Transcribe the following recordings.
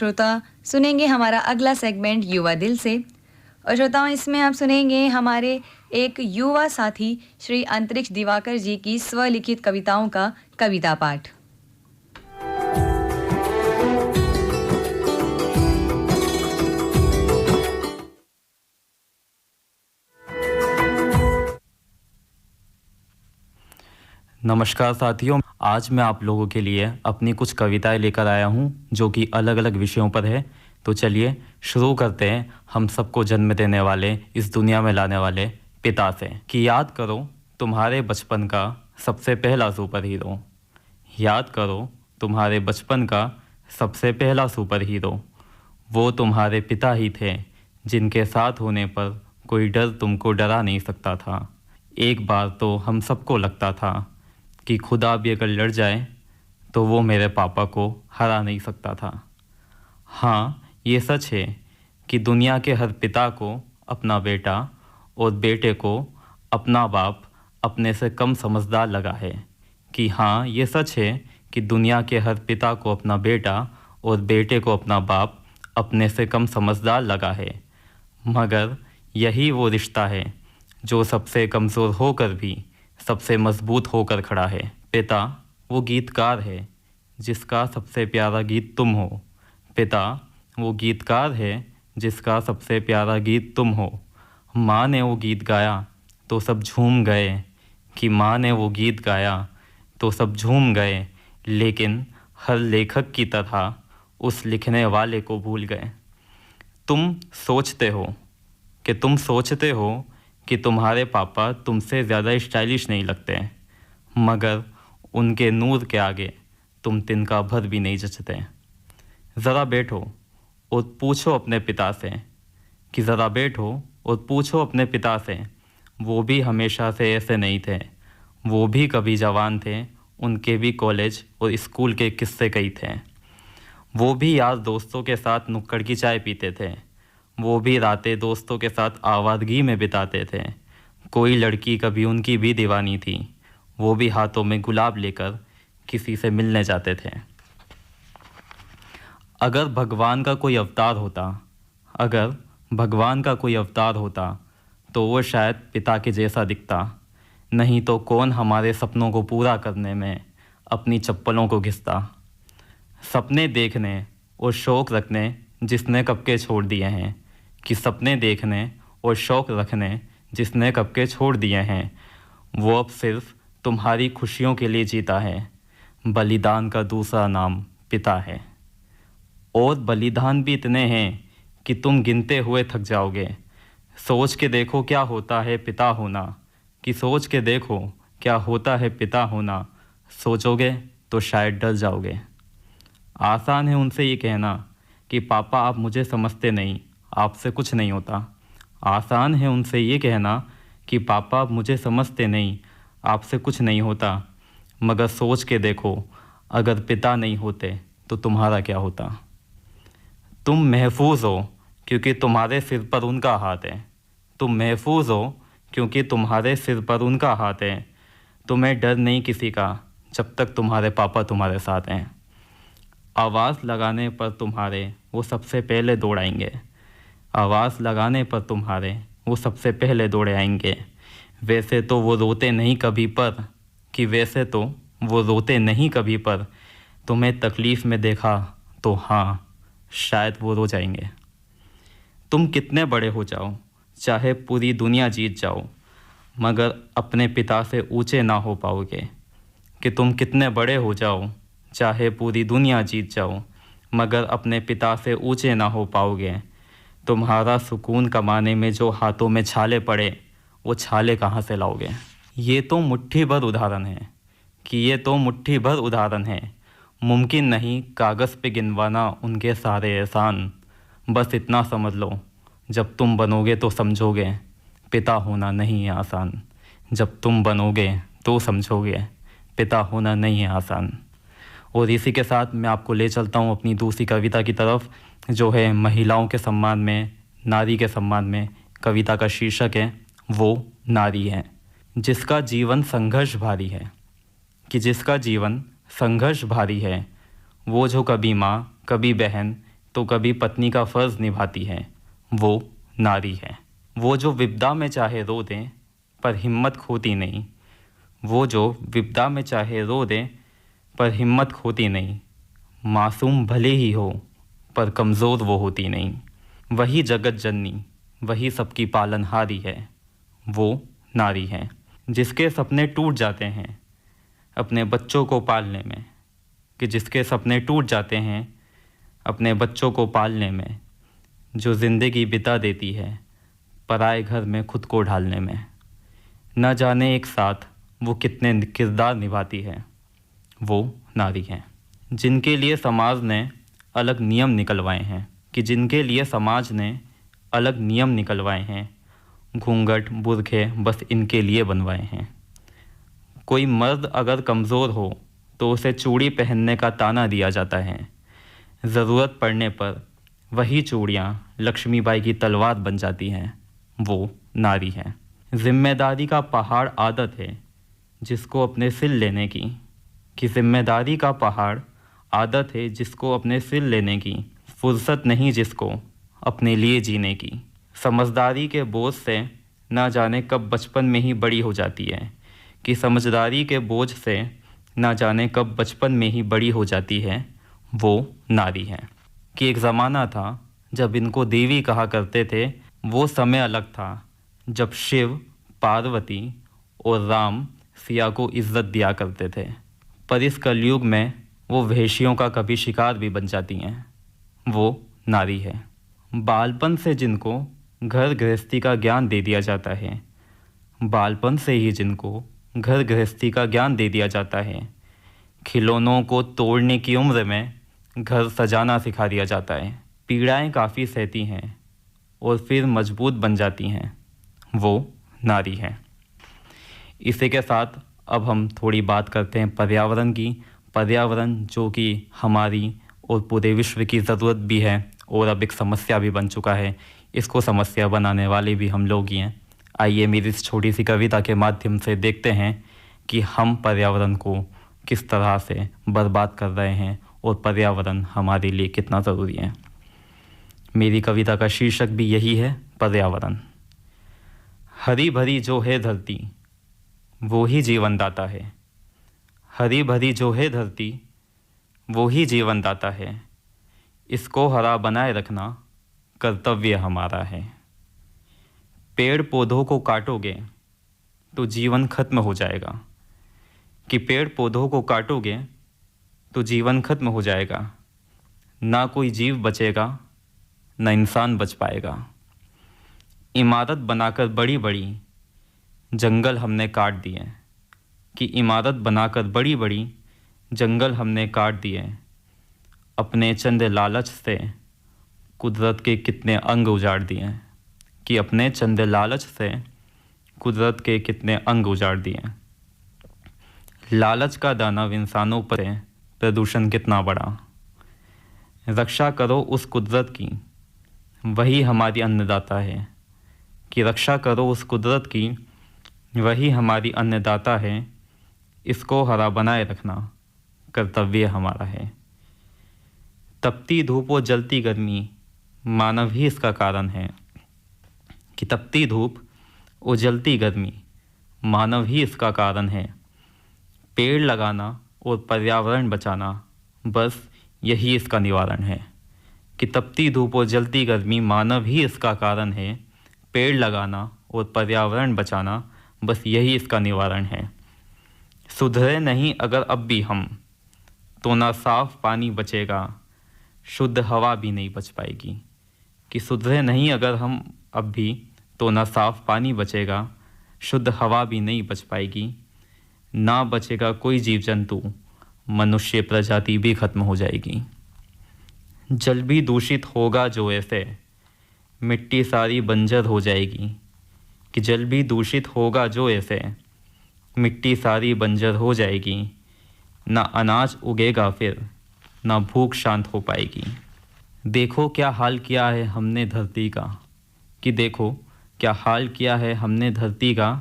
श्रोता सुनेंगे हमारा अगला सेगमेंट युवा दिल से। और श्रोताओं, इसमें आप सुनेंगे हमारे एक युवा साथी श्री अंतरिक्ष दिवाकर जी की स्वलिखित कविताओं का कविता पाठ। नमस्कार साथियों, आज मैं आप लोगों के लिए अपनी कुछ कविताएं लेकर आया हूं जो कि अलग अलग विषयों पर है। तो चलिए शुरू करते हैं हम सबको जन्म देने वाले, इस दुनिया में लाने वाले पिता से। कि याद करो तुम्हारे बचपन का सबसे पहला सुपर हीरो, याद करो तुम्हारे बचपन का सबसे पहला सुपर हीरो। वो तुम्हारे पिता ही थे जिनके साथ होने पर कोई डर तुमको डरा नहीं सकता था। एक बार तो हम सबको लगता था कि खुदा भी अगर लड़ जाए तो वो मेरे पापा को हरा नहीं सकता था। हाँ, ये सच है कि दुनिया के हर पिता को अपना बेटा और बेटे को अपना बाप अपने से कम समझदार लगा है। कि हाँ, ये सच है कि दुनिया के हर पिता को अपना बेटा और बेटे को अपना बाप अपने से कम समझदार लगा है। मगर यही वो रिश्ता है जो सबसे कमज़ोर होकर भी सबसे मजबूत होकर खड़ा है। पिता वो गीतकार है जिसका सबसे प्यारा गीत तुम हो। पिता वो गीतकार है जिसका सबसे प्यारा गीत तुम हो। माँ ने वो गीत गाया तो सब झूम गए, कि माँ ने वो गीत गाया तो सब झूम गए, लेकिन हर लेखक की तरह उस लिखने वाले को भूल गए। तुम सोचते हो कि तुम्हारे पापा तुमसे ज़्यादा स्टाइलिश नहीं लगते, मगर उनके नूर के आगे तुम तिनका भर भी नहीं जचते। ज़रा बैठो और पूछो अपने पिता से, कि ज़रा बैठो और पूछो अपने पिता से, वो भी हमेशा से ऐसे नहीं थे। वो भी कभी जवान थे, उनके भी कॉलेज और स्कूल के किस्से कई थे। वो भी यार दोस्तों के साथ नुक्कड़ की चाय पीते थे। वो भी रातें दोस्तों के साथ आवारगी में बिताते थे। कोई लड़की कभी उनकी भी दीवानी थी। वो भी हाथों में गुलाब लेकर किसी से मिलने जाते थे। अगर भगवान का कोई अवतार होता तो वो शायद पिता के जैसा दिखता। नहीं तो कौन हमारे सपनों को पूरा करने में अपनी चप्पलों को घिसता। सपने देखने और शौक़ रखने जिसने कब के छोड़ दिए हैं, कि सपने देखने और शौक़ रखने जिसने कब के छोड़ दिए हैं, वो अब सिर्फ तुम्हारी खुशियों के लिए जीता है। बलिदान का दूसरा नाम पिता है। और बलिदान भी इतने हैं कि तुम गिनते हुए थक जाओगे। सोच के देखो क्या होता है पिता होना, कि सोच के देखो क्या होता है पिता होना। सोचोगे तो शायद डर जाओगे। आसान है उनसे ये कहना कि पापा आप मुझे समझते नहीं, आपसे कुछ नहीं होता। आसान है उनसे ये कहना कि पापा आप मुझे समझते नहीं, आपसे कुछ नहीं होता। मगर सोच के देखो अगर पिता नहीं होते तो तुम्हारा क्या होता। तुम महफूज हो क्योंकि तुम्हारे सिर पर उनका हाथ है। तुम महफूज हो क्योंकि तुम्हारे सिर पर उनका हाथ है। तुम्हें डर नहीं किसी का जब तक तुम्हारे पापा तुम्हारे साथ हैं। आवाज़ लगाने पर तुम्हारे वो सबसे पहले दौड़ाएंगे। आवाज़ लगाने पर तुम्हारे वो सबसे पहले दौड़े आएंगे। वैसे तो वो रोते नहीं कभी पर तुम्हें तकलीफ़ में देखा तो हाँ, शायद वो रो जाएंगे। तुम कितने बड़े हो जाओ, चाहे पूरी दुनिया जीत जाओ, मगर अपने पिता से ऊंचे ना हो पाओगे। कि तुम कितने बड़े हो जाओ, चाहे पूरी दुनिया जीत जाओ, मगर अपने पिता से ऊंचे ना हो पाओगे। तुम्हारा सुकून कमाने में जो हाथों में छाले पड़े, वो छाले कहाँ से लाओगे। ये तो मुट्ठी भर उदाहरण है। मुमकिन नहीं कागज़ पे गिनवाना उनके सारे एहसान। बस इतना समझ लो, जब तुम बनोगे तो समझोगे पिता होना नहीं है आसान। जब तुम बनोगे तो समझोगे पिता होना नहीं है आसान। और इसी के साथ मैं आपको ले चलता हूँ अपनी दूसरी कविता की तरफ, जो है महिलाओं के सम्मान में, नारी के सम्मान में। कविता का शीर्षक है वो नारी है जिसका जीवन संघर्ष भारी है। वो जो कभी माँ, कभी बहन, तो कभी पत्नी का फ़र्ज़ निभाती है, वो नारी है। वो जो विपदा में चाहे रो दें पर हिम्मत खोती नहीं, वो जो विपदा में चाहे रो दें पर हिम्मत खोती नहीं। मासूम भले ही हो पर कमज़ोर वो होती नहीं। वही जगत जननी, वही सबकी पालनहारी है, वो नारी है। जिसके सपने टूट जाते हैं अपने बच्चों को पालने में, कि जिसके सपने टूट जाते हैं अपने बच्चों को पालने में, जो ज़िंदगी बिता देती है पराए घर में खुद को ढालने में। न जाने एक साथ वो कितने किरदार निभाती है, वो नारी है। जिनके लिए समाज ने अलग नियम निकलवाए हैं, कि जिनके लिए समाज ने अलग नियम निकलवाए हैं, घूंघट बुर्खे बस इनके लिए बनवाए हैं। कोई मर्द अगर कमज़ोर हो तो उसे चूड़ी पहनने का ताना दिया जाता है। ज़रूरत पड़ने पर वही चूड़ियाँ लक्ष्मीबाई की तलवार बन जाती हैं, वो नारी है। जिम्मेदारी का पहाड़ आदत है जिसको अपने सिर लेने की, कि जिम्मेदारी का पहाड़ आदत है जिसको अपने सिर लेने की, फुर्सत नहीं जिसको अपने लिए जीने की। समझदारी के बोझ से ना जाने कब बचपन में ही बड़ी हो जाती है, कि समझदारी के बोझ से ना जाने कब बचपन में ही बड़ी हो जाती है, वो नारी है। कि एक ज़माना था जब इनको देवी कहा करते थे, वो समय अलग था जब शिव, पार्वती और राम सिया को इज्जत दिया करते थे। पर इस कलयुग में वो वेश्यों का कभी शिकार भी बन जाती हैं, वो नारी है। बालपन से जिनको घर गृहस्थी का ज्ञान दे दिया जाता है, बालपन से ही जिनको घर गृहस्थी का ज्ञान दे दिया जाता है, खिलौनों को तोड़ने की उम्र में घर सजाना सिखा दिया जाता है, पीड़ाएं काफ़ी सहती हैं और फिर मजबूत बन जाती हैं, वो नारी है। इसी के साथ अब हम थोड़ी बात करते हैं पर्यावरण की। पर्यावरण जो कि हमारी और पूरे विश्व की ज़रूरत भी है और अब एक समस्या भी बन चुका है। इसको समस्या बनाने वाले भी हम लोग ही हैं। आइए मेरी इस छोटी सी कविता के माध्यम से देखते हैं कि हम पर्यावरण को किस तरह से बर्बाद कर रहे हैं और पर्यावरण हमारे लिए कितना ज़रूरी है। मेरी कविता का शीर्षक भी यही है, पर्यावरण। हरी भरी जो है धरती वो ही जीवन दाता है, हरी भरी जो है धरती वो ही जीवन दाता है, इसको हरा बनाए रखना कर्तव्य हमारा है। पेड़ पौधों को काटोगे तो जीवन खत्म हो जाएगा, कि पेड़ पौधों को काटोगे तो जीवन खत्म हो जाएगा, ना कोई जीव बचेगा ना इंसान बच पाएगा। इमारत बनाकर बड़ी बड़ी जंगल हमने काट दिए, कि इमारत बनाकर बड़ी बड़ी जंगल हमने काट दिए, अपने चंद लालच से कुदरत के कितने अंग उजाड़ दिए, कि अपने चंद लालच से कुदरत के कितने अंग उजाड़ दिए। लालच का दानव इंसानों पर है, प्रदूषण कितना बड़ा। रक्षा करो उस कुदरत की, वही हमारी अन्नदाता है, कि रक्षा करो उस कुदरत की, वही हमारी अन्नदाता है, इसको हरा बनाए रखना कर्तव्य हमारा है। तपती धूप और जलती गर्मी मानव ही इसका कारण है, कि तपती धूप और जलती गर्मी मानव ही इसका कारण है। पेड़ लगाना और पर्यावरण बचाना बस यही इसका निवारण है, कि तपती धूप और जलती गर्मी मानव ही इसका कारण है। पेड़ लगाना और पर्यावरण बचाना बस यही इसका निवारण है। सुधरे नहीं अगर अब भी हम तो ना साफ पानी बचेगा, शुद्ध हवा भी नहीं बच पाएगी, कि सुधरे नहीं अगर हम अब भी तो ना साफ पानी बचेगा, शुद्ध हवा भी नहीं बच पाएगी, ना बचेगा कोई जीव जंतु, मनुष्य प्रजाति भी खत्म हो जाएगी। जल भी दूषित होगा जो ऐसे, मिट्टी सारी बंजर हो जाएगी, कि जल भी दूषित होगा जो ऐसे, मिट्टी सारी बंजर हो जाएगी, ना अनाज उगेगा फिर, ना भूख शांत हो पाएगी। देखो क्या हाल किया है हमने धरती का, कि देखो क्या हाल किया है हमने धरती का,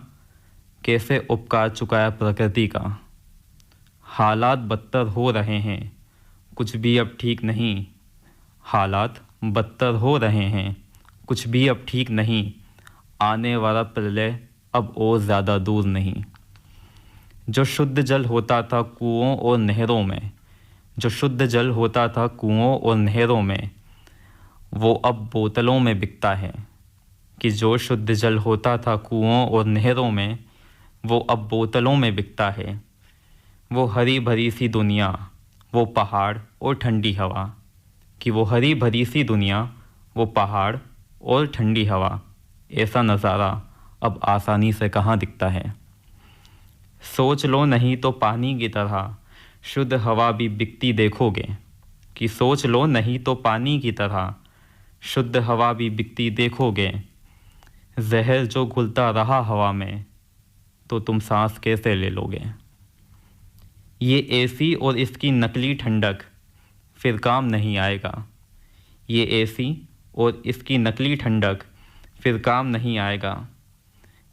कैसे उपकार चुकाया प्रकृति का। हालात बदतर हो रहे हैं, कुछ भी अब ठीक नहीं, हालात बदतर हो रहे हैं, कुछ भी अब ठीक नहीं, आने वाला प्रलय अब और ज़्यादा दूर नहीं। जो शुद्ध जल होता था कुओं और नहरों में, जो शुद्ध जल होता था कुओं और नहरों में, वो अब बोतलों में बिकता है। कि जो शुद्ध जल होता था कुओं और नहरों में, वो अब बोतलों में बिकता है। वो हरी भरी सी दुनिया, वो पहाड़ और ठंडी हवा, कि वो हरी भरी सी दुनिया, वो पहाड़ और ठंडी हवा, ऐसा नज़ारा अब आसानी से कहाँ दिखता है। सोच लो नहीं तो पानी की तरह शुद्ध हवा भी बिकती देखोगे। कि सोच लो नहीं तो पानी की तरह शुद्ध हवा भी बिकती देखोगे। जहर जो घुलता रहा हवा में, तो तुम सांस कैसे ले लोगे। ये एसी और इसकी नकली ठंडक फिर काम नहीं आएगा। ये एसी और इसकी नकली ठंडक फिर काम नहीं आएगा।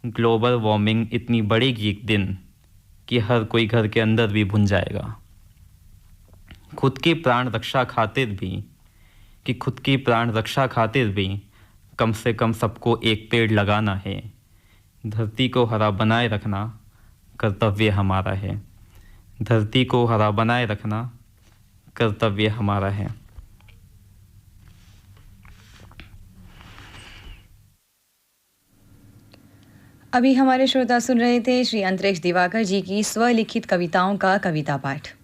ग्लोबल वार्मिंग इतनी बढ़ेगी एक दिन कि हर कोई घर के अंदर भी भुन जाएगा। खुद की प्राण रक्षा खातिर भी, कि खुद की प्राण रक्षा खातिर भी कम से कम सबको एक पेड़ लगाना है। धरती को हरा बनाए रखना कर्तव्य हमारा है। धरती को हरा बनाए रखना कर्तव्य हमारा है। अभी हमारे श्रोता सुन रहे थे श्री अंतरिक्ष दिवाकर जी की स्वलिखित कविताओं का कविता पाठ।